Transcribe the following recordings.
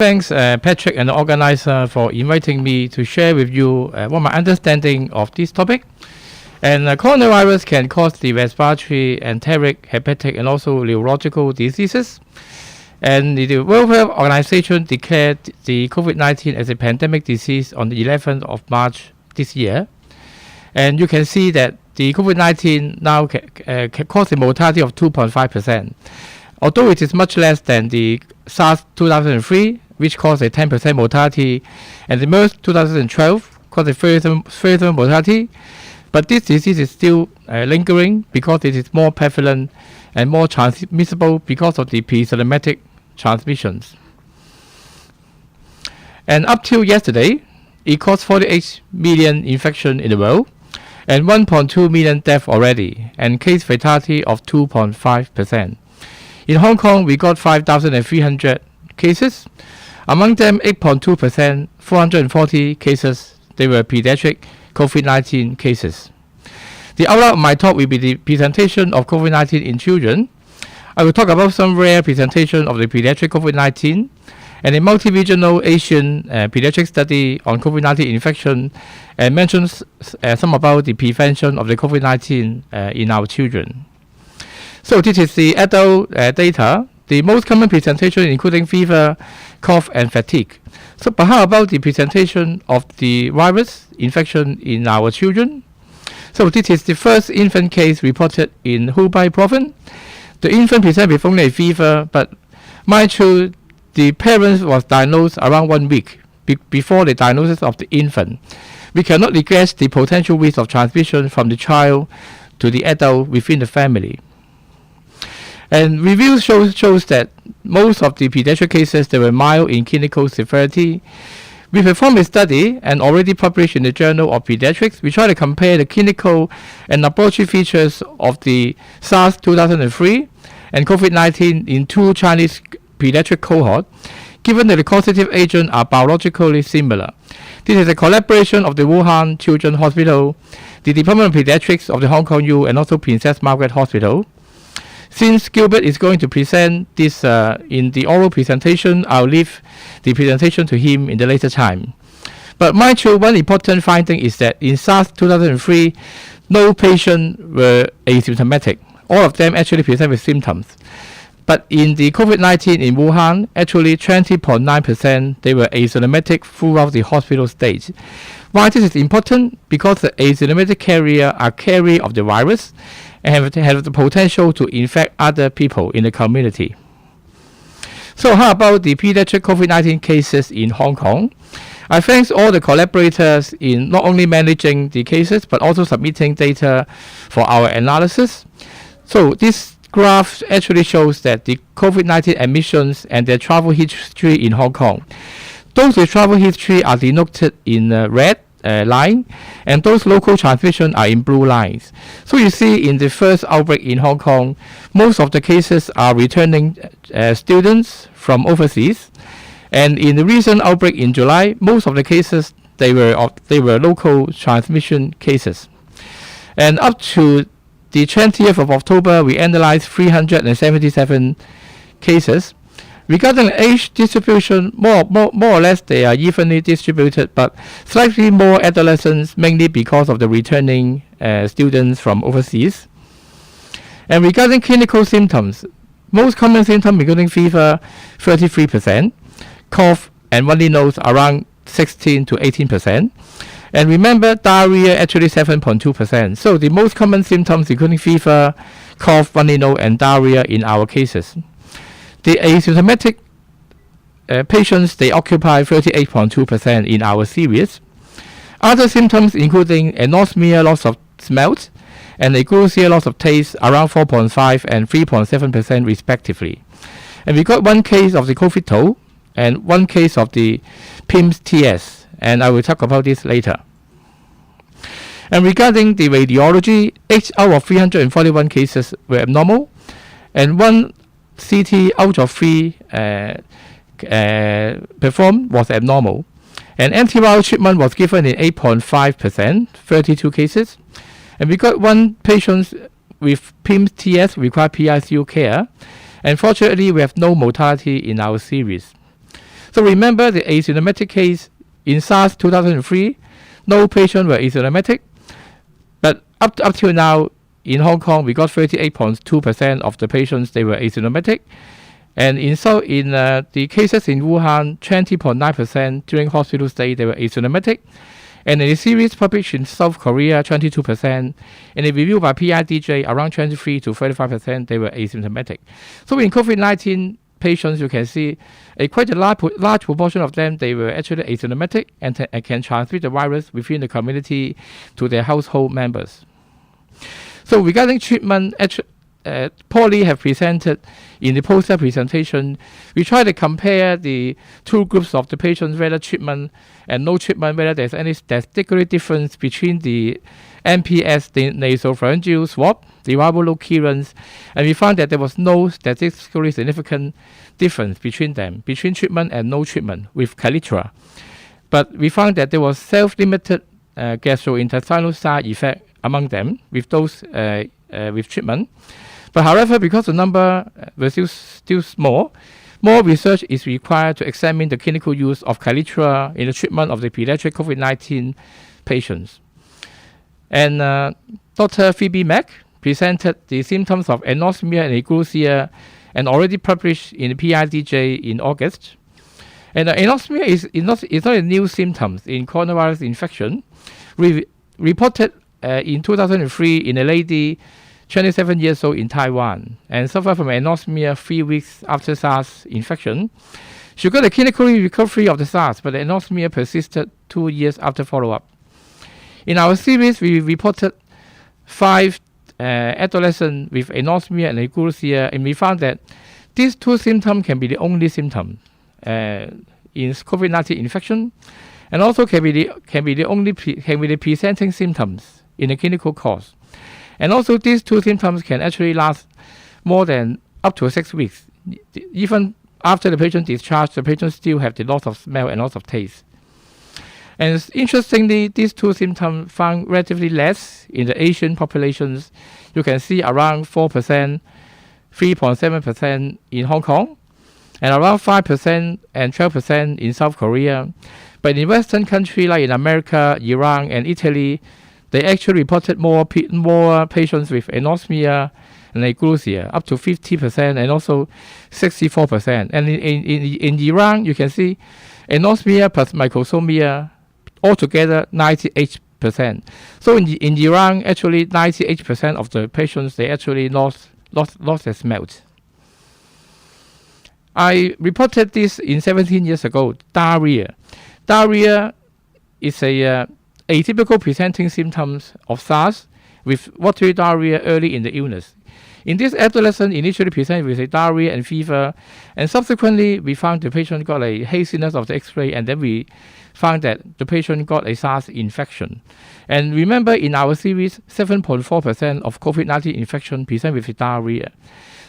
Thanks, Patrick and the organizer, for inviting me to share with you what my understanding of this topic. And coronavirus can cause the respiratory, enteric, hepatic, and also neurological diseases. And the World Health Organization declared the COVID-19 as a pandemic disease on the 11th of March this year. And you can see that the COVID-19 now can cause a mortality of 2.5%, although it is much less than the SARS 2003, which caused a 10% mortality, and the MERS 2012 caused a further mortality. But this disease is still lingering because it is more prevalent and more transmissible because of the pre-symptomatic transmissions. And up till yesterday, it caused 48 million infections in the world and 1.2 million deaths already, and case fatality of 2.5%. In Hong Kong, we got 5,300 cases. Among them, 8.2%, 440 cases, they were pediatric COVID-19 cases. The outline of my talk will be the presentation of COVID-19 in children. I will talk about some rare presentation of the pediatric COVID-19 and a multi-regional Asian pediatric study on COVID-19 infection, and mention some about the prevention of the COVID-19 in our children. So this is the adult data. The most common presentation including fever, cough, and fatigue. So, but how about the presentation of the virus infection in our children? So this is the first infant case reported in Hubei province. The infant presented with only a fever, but mind you, the parents was diagnosed around 1 week before the diagnosis of the infant. We cannot negate the potential risk of transmission from the child to the adult within the family. And reviews shows that most of the pediatric cases, they were mild in clinical severity. We performed a study and already published in the Journal of Pediatrics. We try to compare the clinical and laboratory features of the SARS 2003 and COVID-19 in two Chinese pediatric cohorts, given that the causative agents are biologically similar. This is a collaboration of the Wuhan Children's Hospital, the Department of Pediatrics of the Hong Kong U, and also Princess Margaret Hospital. Since Gilbert is going to present this in the oral presentation, I'll leave the presentation to him in the later time. But mind you, one important finding is that in SARS 2003, no patients were asymptomatic. All of them actually present with symptoms. But in the COVID-19 in Wuhan, actually 20.9% they were asymptomatic throughout the hospital stage. Why this is important? Because the asymptomatic carrier are carrier of the virus and have the potential to infect other people in the community. So how about the pediatric COVID-19 cases in Hong Kong? I thank all the collaborators in not only managing the cases but also submitting data for our analysis. So this graph actually shows that the COVID-19 admissions and their travel history in Hong Kong. Those with travel history are denoted in red line, and those local transmission are in blue lines. So you see in the first outbreak in Hong Kong, most of the cases are returning students from overseas, and in the recent outbreak in July, most of the cases they were local transmission cases. And up to the 20th of October, we analyzed 377 cases. Regarding age distribution, more or less they are evenly distributed, but slightly more adolescents, mainly because of the returning students from overseas. And regarding clinical symptoms, most common symptoms including fever, 33%, cough and runny nose around 16 to 18%. And remember, diarrhea actually 7.2%. So the most common symptoms including fever, cough, runny nose, and diarrhea in our cases. The asymptomatic patients, they occupy 38.2% in our series. Other symptoms including anosmia, loss of smell, and ageusia, loss of taste, around 4.5 and 3.7% respectively. And we got one case of the COVID-2 and one case of the PIMS-TS, and I will talk about this later. And regarding the radiology, 8 out of 341 cases were abnormal, and one CT out of 3 performed was abnormal. And antiviral treatment was given in 8.5%, 32 cases. And we got one patient with PIMS-TS required PICU care. And fortunately, we have no mortality in our series. So remember the asymptomatic case in SARS 2003, no patient were asymptomatic, but up till now in Hong Kong we got 38.2% of the patients they were asymptomatic, and in the cases in Wuhan 20.9% during hospital stay they were asymptomatic, and in a series published in South Korea 22%, and a review by PIDJ around 23 to 35% they were asymptomatic. So in COVID-19 patients, you can see quite a large proportion of them, they were actually asymptomatic and can transmit the virus within the community to their household members. So regarding treatment, Paul Lee have presented in the poster presentation, we try to compare the two groups of the patients, whether treatment and no treatment, whether there's any statistical difference between the NPS, the nasopharyngeal swab, the variable low clearance, and we found that there was no statistically significant difference between them, between treatment and no treatment with Kaletra. But we found that there was self-limited gastrointestinal side effect among them with those with treatment. But however, because the number was still small, more research is required to examine the clinical use of Kaletra in the treatment of the pediatric COVID-19 patients. And Dr. Phoebe Mack presented the symptoms of anosmia and ageusia and already published in the PIDJ in August. And anosmia is not a new symptom in coronavirus infection. We reported in 2003 in a lady 27 years old in Taiwan and suffered from anosmia 3 weeks after SARS infection. She got a clinical recovery of the SARS, but the anosmia persisted 2 years after follow-up. In our series, we reported 5 adolescents with anosmia and ageusia, and we found that these two symptoms can be the only symptom in COVID-19 infection, and also can be the presenting symptoms in the clinical course. And also these two symptoms can actually last more than up to 6 weeks. Even after the patient discharged, the patient still have the loss of smell and loss of taste. And interestingly, these two symptoms found relatively less in the Asian populations. You can see around 4%, 3.7% in Hong Kong, and around 5% and 12% in South Korea. But in Western countries like in America, Iran, and Italy, they actually reported more patients with anosmia and ageusia, up to 50% and also 64%. And in Iran, you can see anosmia plus microsomia altogether 98%. So in Iran, actually 98% of the patients, they actually lost their smell. I reported this in 17 years ago, diarrhea. Diarrhea is a atypical presenting symptoms of SARS with watery diarrhea early in the illness. In this adolescent initially presented with a diarrhea and fever, and subsequently we found the patient got a haziness of the X-ray, and then we found that the patient got a SARS infection. And remember, in our series, 7.4% of COVID-19 infection present with diarrhea.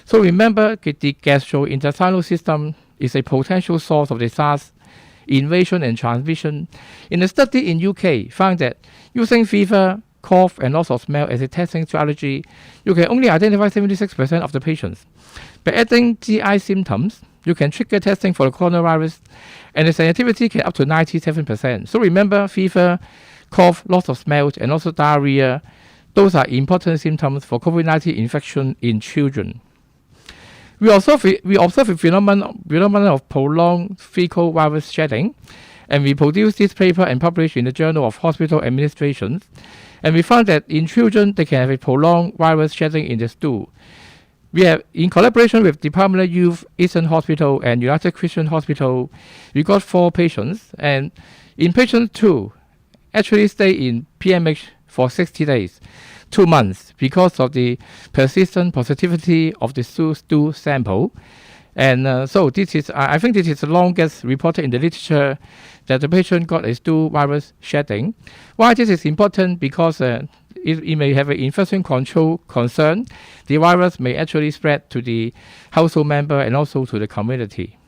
So remember, the gastrointestinal system is a potential source of the SARS invasion and transmission. In a study in UK, found that using fever, cough, and loss of smell as a testing strategy, you can only identify 76% of the patients. By adding GI symptoms, you can trigger testing for the coronavirus, and the sensitivity can up to 97%. So remember, fever, cough, loss of smell, and also diarrhea, those are important symptoms for COVID-19 infection in children. We observe a phenomenon of prolonged fecal virus shedding, and we produced this paper and published in the Journal of Hospital Administration. And we found that in children, they can have a prolonged virus shedding in the stool. We have, in collaboration with Department of Youth, Eastern Hospital, and United Christian Hospital, we got 4 patients, and in patient 2, actually stay in PMH for 60 days. 2 months because of the persistent positivity of the stool sample. And so this is, I think this is the longest reported in the literature that the patient got a stool virus shedding. Why this is important? Because it may have an infection control concern. The virus may actually spread to the household member and also to the community.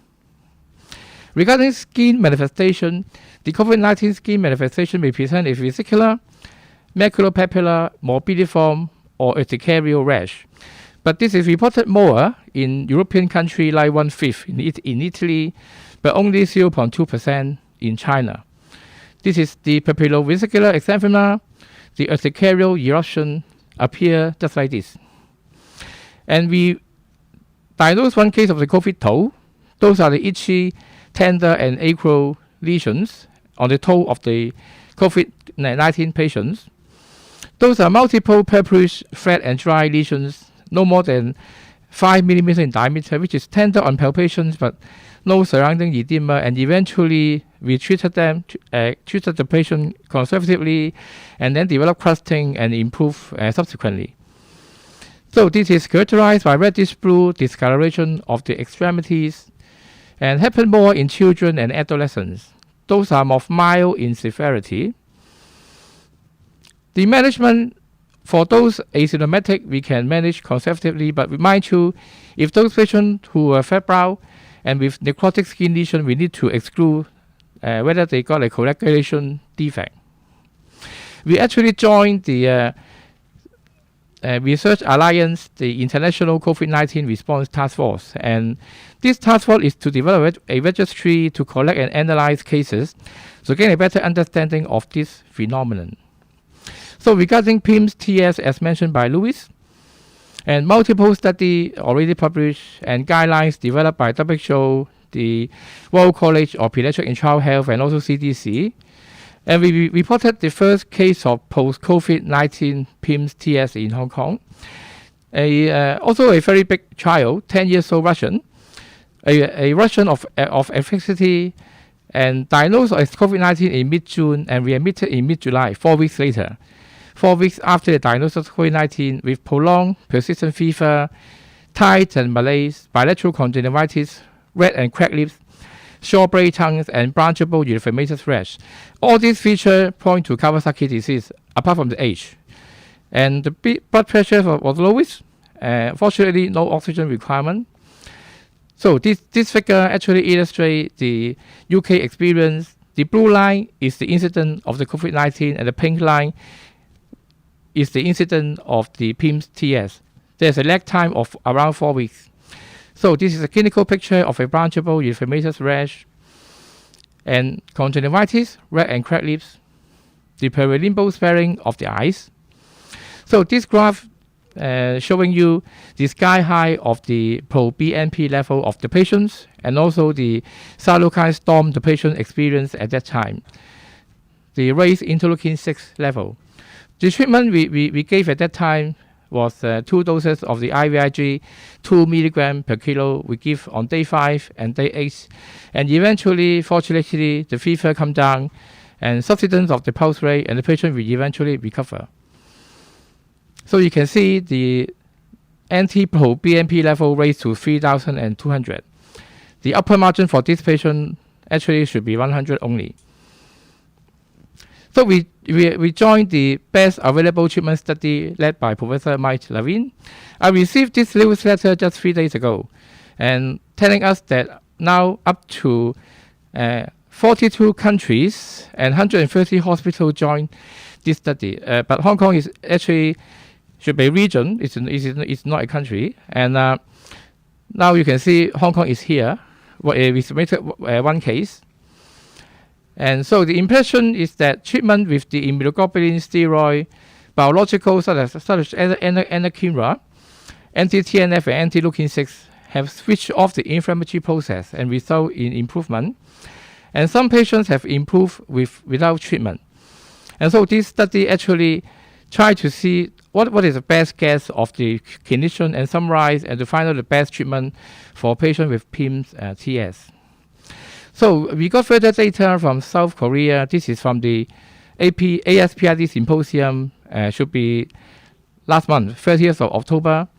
Regarding skin manifestation, the COVID-19 skin manifestation may present a vesicular, maculopapular, morbidiform, or urticarial rash. But this is reported more in European countries like 1/5 in Italy, but only 0.2% in China. This is the papillovesicular exanthema. The urticarial eruption appear just like this. And we diagnosed one case of the COVID toe. Those are the itchy, tender, and acral lesions on the toe of the COVID-19 patients. Those are multiple purplish, flat, and dry lesions, no more than 5 millimeters in diameter, which is tender on palpations, but no surrounding edema. And eventually, we treated the patient conservatively, and then developed crusting and improved subsequently. So this is characterized by reddish blue discoloration of the extremities, and happen more in children and adolescents. Those are more mild in severity. The management for those asymptomatic, we can manage conservatively, but remind you, if those patients who are febrile and with necrotic skin lesion, we need to exclude whether they got a coagulation defect. We actually joined the Research Alliance, the International COVID-19 Response Task Force, and this task force is to develop a registry to collect and analyze cases to gain a better understanding of this phenomenon. So regarding PIMS TS, as mentioned by Louis, and multiple studies already published and guidelines developed by WHO, the Royal College of Pediatric and Child Health, and also CDC. And we reported the first case of post-COVID-19 PIMS TS in Hong Kong. Also a very big child, 10 years old Russian, a Russian of efficacy, and diagnosed as COVID-19 in mid-June and readmitted in mid-July, 4 weeks later. 4 weeks after the diagnosis of COVID-19 with prolonged persistent fever, tight and malaise, bilateral conjunctivitis, red and cracked lips, short-braid tongues, and branchable erythematous rash. All these features point to Kawasaki disease, apart from the age. And the blood pressure was lowest. Fortunately, no oxygen requirement. So this figure actually illustrates the UK experience. The blue line is the incidence of the COVID-19, and the pink line is the incidence of the PIMS TS. There's a lag time of around 4 weeks. So this is a clinical picture of a branchable erythematous rash and conjunctivitis, red and cracked lips, the perilimbo sparing of the eyes. So this graph showing you the sky high of the pro-BNP level of the patients, and also the cytokine storm the patient experienced at that time. The raised interleukin 6 level. The treatment we gave at that time was 2 doses of the IVIG, 2 milligram per kilo we give on day 5 and day 8. And eventually, fortunately, the fever come down and subsidence of the pulse rate, and the patient will eventually recover. So you can see the anti-pro-BNP level raised to 3,200. The upper margin for this patient actually should be 100 only. So we joined the best available treatment study led by Professor Mike Levine. I received this newsletter just 3 days ago, and telling us that now up to 42 countries and 130 hospitals joined this study. But Hong Kong is actually should be a region. It's not a country. And now you can see Hong Kong is here. We submitted 1 case. And so the impression is that treatment with the immunoglobulin, steroid, biologicals such as anakinra, anti-TNF, and anti-leukin-6 have switched off the inflammatory process and result in improvement. And some patients have improved without treatment. And so this study actually tried to see what is the best guess of the clinician and summarize and to find out the best treatment for patients with PIMS TS. So we got further data from South Korea. This is from the ASPID symposium, should be last month, 30th of October.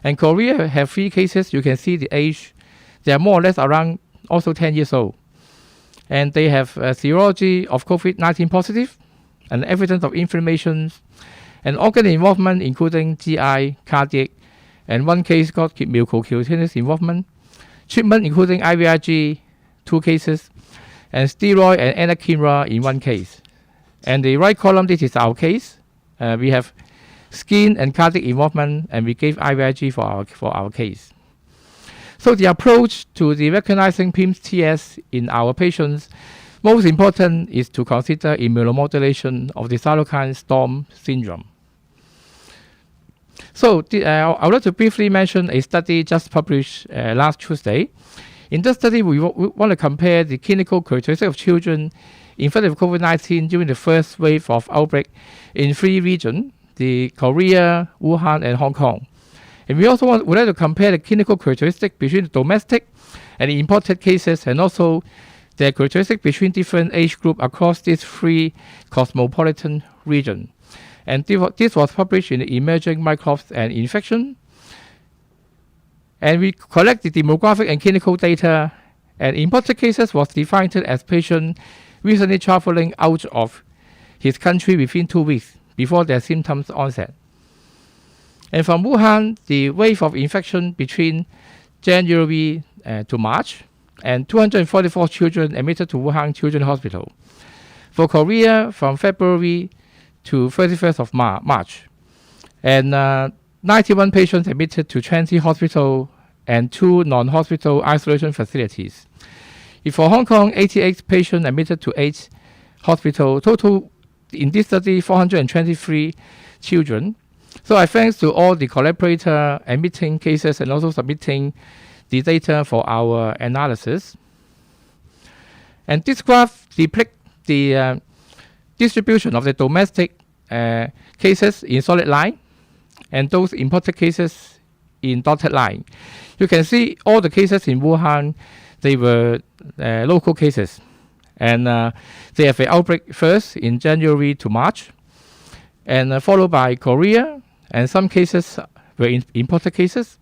And Korea have 3 cases. You can see the age. They are more or less around also 10 years old. And they have serology of COVID-19 positive and evidence of inflammation and organ involvement, including GI, cardiac, and 1 case got mucocutaneous involvement. Treatment including IVIG, 2 cases, and steroid and anakinra in 1 case. And the right column, this is our case. We have skin and cardiac involvement, and we gave IVIG for our case. So the approach to the recognizing PIMS-TS in our patients, most important is to consider immunomodulation of the cytokine storm syndrome. So I would like to briefly mention a study just published last Tuesday. In this study, we want to compare the clinical characteristics of children infected with COVID-19 during the first wave of outbreak in 3 regions, the Korea, Wuhan, and Hong Kong. And we also would like to compare the clinical characteristics between the domestic and the imported cases, and also the characteristics between different age groups across these 3 cosmopolitan regions. And this was published in the Emerging Microbes and Infection. And we collect the demographic and clinical data, and imported cases was defined as patient recently traveling out of his country within 2 weeks before their symptoms onset. And from Wuhan, the wave of infection between January to March, and 244 children admitted to Wuhan Children's Hospital. For Korea, from February to 31st of March, and 91 patients admitted to 20 hospital and 2 non-hospital isolation facilities. For Hong Kong, 88 patients admitted to 8 hospitals. Total in this study, 423 children. So I thanks to all the collaborators admitting cases and also submitting the data for our analysis. And this graph depicts the distribution of the domestic cases in solid line and those imported cases in dotted line. You can see all the cases in Wuhan, they were local cases. And they have an outbreak first in January to March, and followed by Korea, and some cases were imported cases.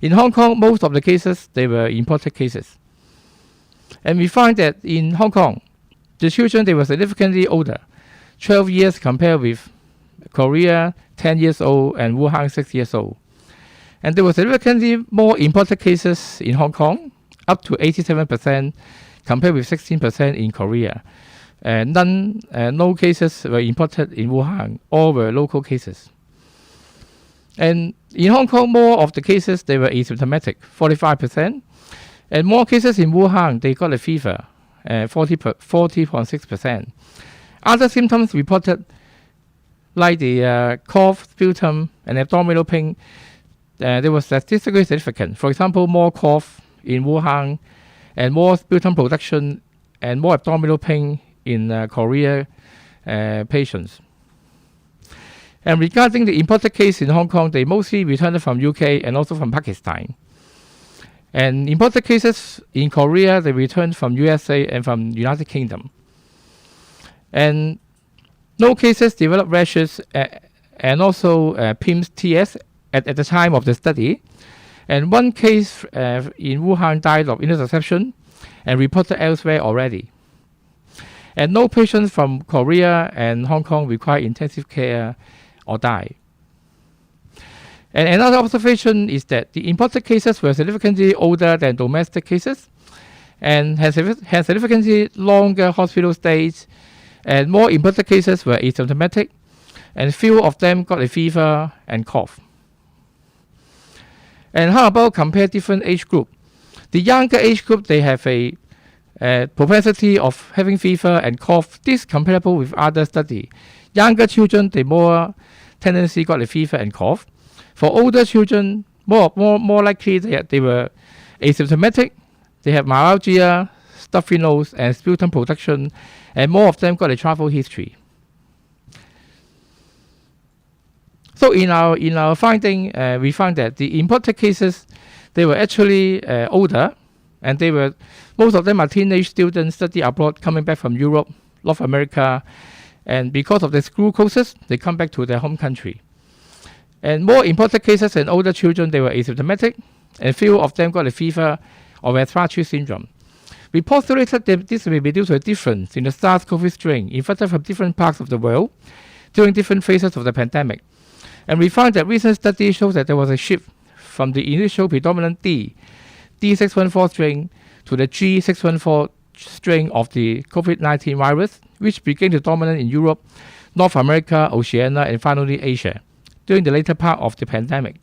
In Hong Kong, most of the cases, they were imported cases. And we find that in Hong Kong, the children, they were significantly older, 12 years compared with Korea, 10 years old, and Wuhan, 6 years old. And there were significantly more imported cases in Hong Kong, up to 87%, compared with 16% in Korea. And no cases were imported in Wuhan, all were local cases. And in Hong Kong, more of the cases, they were asymptomatic, 45%. And more cases in Wuhan, they got a fever, 40.6%. Other symptoms reported, like the cough, sputum, and abdominal pain, they were statistically significant. For example, more cough in Wuhan, and more sputum production, and more abdominal pain in Korea patients. And regarding the imported case in Hong Kong, they mostly returned from UK and also from Pakistan. And imported cases in Korea, they returned from USA and from United Kingdom. And no cases developed rashes and also PIMS-TS at the time of the study. And 1 case in Wuhan died of interception and reported elsewhere already. And no patients from Korea and Hong Kong require intensive care or die. And another observation is that the imported cases were significantly older than domestic cases and had significantly longer hospital stays, and more imported cases were asymptomatic, and few of them got a fever and cough. And how about compare different age group? The younger age group, they have a propensity of having fever and cough. This comparable with other study. Younger children, they more tendency got a fever and cough. For older children, more likely they were asymptomatic. They have myalgia, stuffy nose, and sputum production, and more of them got a travel history. So in our finding, we found that the imported cases, they were actually older, and most of them are teenage students study abroad coming back from Europe, North America, and because of the school closes, they come back to their home country. And more imported cases in older children, they were asymptomatic, and few of them got a fever or respiratory syndrome. We postulated that this may be due to a difference in the SARS-CoV strain infected from different parts of the world during different phases of the pandemic. And we found that recent studies show that there was a shift from the initial predominant D614 strain to the G614 strain of the COVID-19 virus, which became the dominant in Europe, North America, Oceania, and finally Asia during the later part of the pandemic.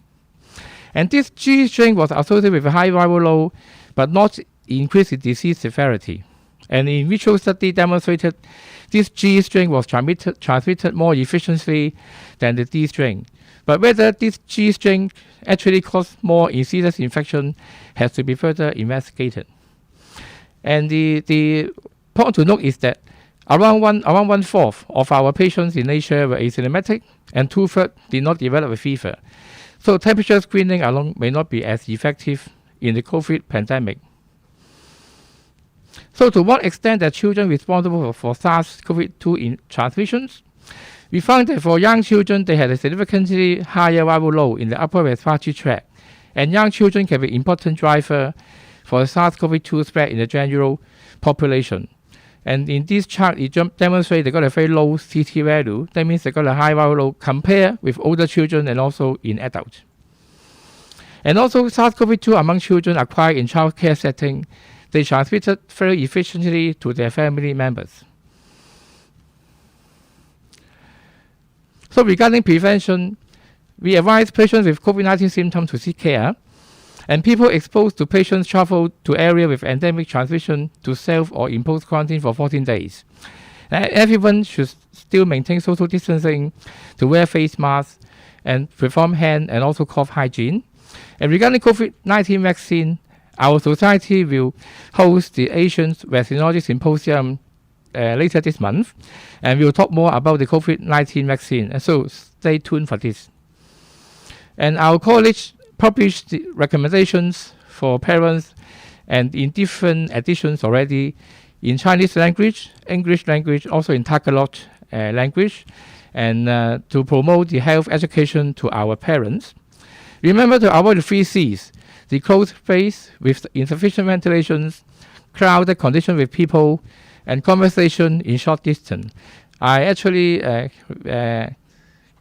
And this G strain was associated with a high viral load, but not increased in disease severity. And in vitro study demonstrated this G strain was transmitted more efficiently than the D strain. But whether this G strain actually caused more insidious infection has to be further investigated. And the point to note is that around one-fourth of our patients in Asia were asymptomatic, and 2/3 did not develop a fever. So temperature screening alone may not be as effective in the COVID pandemic. So to what extent are children responsible for SARS-CoV-2 transmissions? We found that for young children, they had a significantly higher viral load in the upper respiratory tract, and young children can be an important driver for the SARS-CoV-2 spread in the general population. And in this chart, it demonstrates they got a very low CT value. That means they got a high viral load compared with older children and also in adults. And also SARS-CoV-2 among children acquired in childcare setting, they transmitted very efficiently to their family members. So regarding prevention, we advise patients with COVID-19 symptoms to seek care, and people exposed to patients travel to areas with endemic transmission to self or impose quarantine for 14 days. And everyone should still maintain social distancing, to wear face masks, and perform hand and also cough hygiene. And regarding COVID-19 vaccine, our society will host the Asian Vaccinology Symposium later this month, and we'll talk more about the COVID-19 vaccine. And so stay tuned for this. And our college published the recommendations for parents and in different editions already in Chinese language, English language, also in Tagalog language, and to promote the health education to our parents. Remember to avoid the 3 C's: the closed space with insufficient ventilations, crowded condition with people, and conversation in short distance. I actually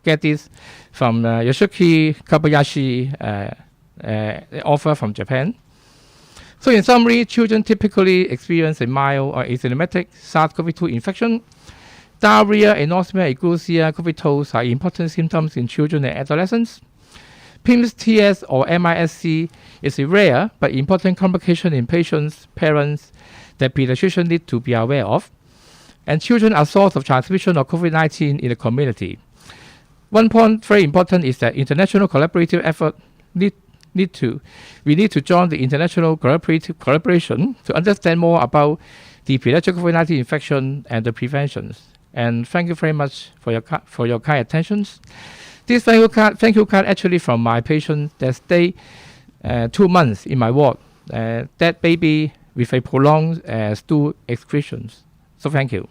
get this from Yoshiki Kobayashi author from Japan. So in summary, children typically experience a mild or asymptomatic SARS-CoV-2 infection. Diarrhea, anosmia, ageusia, COVID-19 are important symptoms in children and adolescents. PIMS TS or MISC is a rare but important complication in patients, parents that pediatricians need to be aware of. And children are source of transmission of COVID-19 in the community. One point very important is that international collaborative effort we need to join the international collaboration to understand more about the pediatric COVID-19 infection and the preventions. And thank you very much for your kind attention. This thank you card actually from my patient that stayed 2 months in my ward. That baby with a prolonged stool excretions. So thank you.